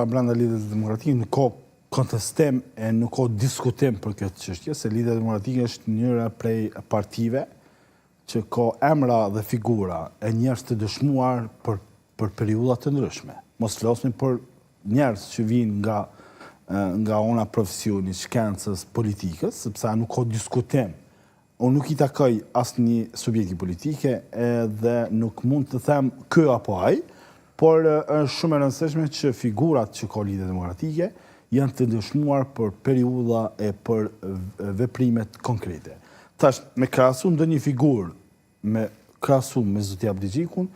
Brenda Lidhjes Demokratike nuk ka kontestim e nuk ka diskutim për këtë çështje, se Lidhja Demokratike është njëra prej partive që ka emra dhe figura e njerëz të dëshmuar për periudha të ndryshme. Mos flasim për njerëz që vinë nga ona profesioni, shkencës, politikës, sepse nuk ka diskutim. Unë nuk i takoj asnjë subjekti politike edhe nuk mund të them kë apo ai, por është shumë e rëndësishme që figurat që ka Lidhja Demokratike janë të dëshmuar për periudha e për veprimet konkrete. Tash, me krahasu ndonjë figurë, me Zoti Abdi Xhikun,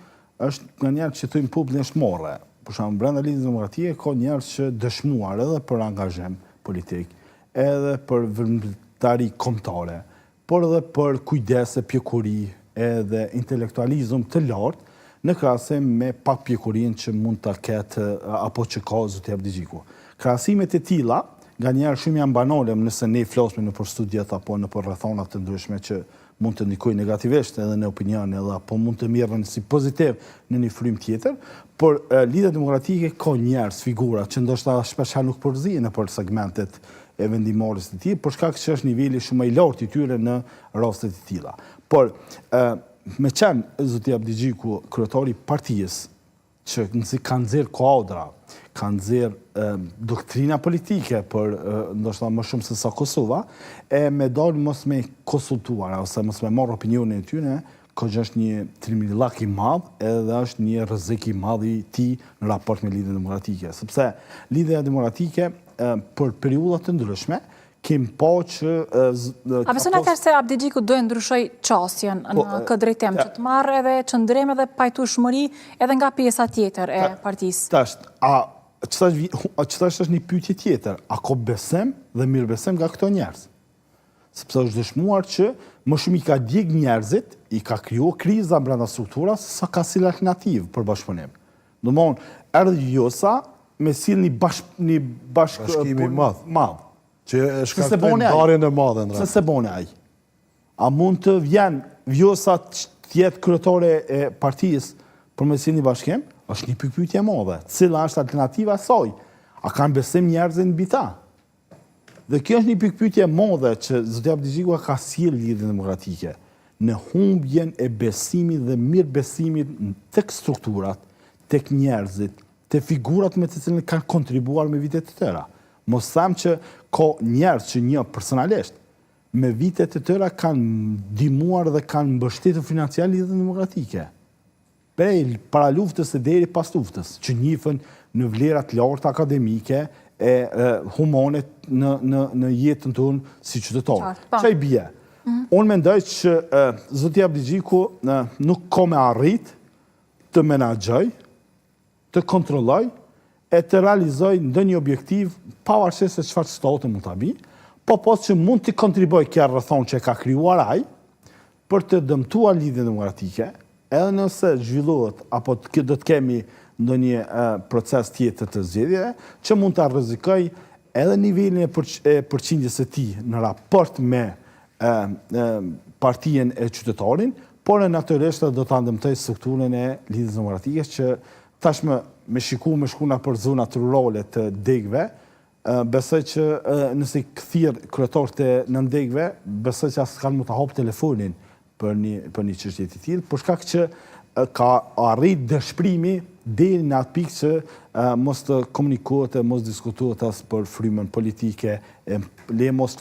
është nga njerëz që thojnë publin është morre. Për shembull, brenda Lidhjes Demokratike ka njerëz që dëshmuar edhe për angazhim politik, edhe për vërtetari kombëtare, por edhe për kujdes e pjekuri edhe intelektualizëm të lartë, në krahasim me pak pjekurinë që mund ta ketë apo që ka Zoti Abdi Xhiku. Krahasimet e tilla, nganjëherë shumë janë banale nëse ne flasim nëpër studiet apo nëpër rrethana të ndryshme që mund të ndikojnë negativisht edhe në opinion edhe apo mund të mirren si pozitiv në një frym tjetër, por Lidhja Demokratike ka njerëz, figura që ndoshta shpesh nuk përzihen nëpër segmentet e vendimmarrjes të tij, për shkak që është niveli shumë i lartë i tyre në raste të tilla. Por me qenë Zoti Abdi Xhiku kryetari i partisë që kanë nxjerr kuadra, kanë nxjerr doktrina politike për ndoshta më shumë se sa Kosova, e me dal mos me konsultuar ose mos me marr opinionin e tyre, që është një trimillak i madh edhe është një rrezik i madh i tij në raport me Lidhjen Demokratike, sepse Lidhja Demokratike për periudha të ndryshme kemi pa që... A beson atëherë se Abdi Xhiku do e ndryshoj qasjen në këtë drejtim, që të marrë edhe qëndrim edhe pajtueshmëri edhe nga pjesa tjetër e partisë? Tash, qëta është një pyetje tjetër, a ka besim dhe mirëbesim nga këto njerëz? Sepse është dëshmuar që më shumë i ka djeg njerëzit, i ka krijuar kriza brenda strukturës, sa ka si alternativë për bashkëpunim. Domthon, erdhi Vjosa me sill një bashkëpunim madh. Që e shkaktojnë ndarjen e madhe në rreth. Se bone ai. A mund të vjen Vjosa të jetë kryetare e partisë për me sill një bashkim? Është një pyetje e madhe. Cila është alternativa e saj? A kanë besim njerëzit mbi ta? Dhe kjo është një pyetje e madhe që Zoti Abdi Xhiku ka sjell Lidhjen Demokratike në humbjen e besimit dhe mirëbesimit tek strukturat, tek njerëzit, te figurat me të cilën kanë kontribuar me vite të tëra. Mos them që ka njerëz që një personalisht me vite të tëra kanë ndihmuar dhe kanë mbështetur financiar Lidhjen Demokratike. Prej para luftës e deri pas luftës, që njihen në vlera të larta akademike e humane në jetën tonë si qytetar. Çfarë bie? Unë mendoj që Zoti Abdi Xhiku nuk ka me arrit të menaxhoj, të kontrolloj e të realizoj ndonjë objektiv pavarësisht se çfarë stati mund ta bëj, po që mund të kontribuoj kjo rrethon që ka krijuar ai për të dëmtuar Lidhjen Demokratike, edhe nëse zhvillohet apo do të kemi ndonjë proces tjetër të zgjedhjeve që mund ta rrezikoj edhe nivelin e përqindjes së tij në raport me partinë e qytetarin, por natyrisht do ta ndëmtoj strukturën e Lidhjes Demokratike që tashmë me shku për zonat rurale të degëve, besoj që nëse kthirr kryetarët e nëndegëve, besoj që as kanë mund të hap telefonin për një çështje të tillë, për shkak që ka arrit dëshpërimi deri në atë pikë që mos të komunikohet e mos diskutohet as për frymën politike, le mos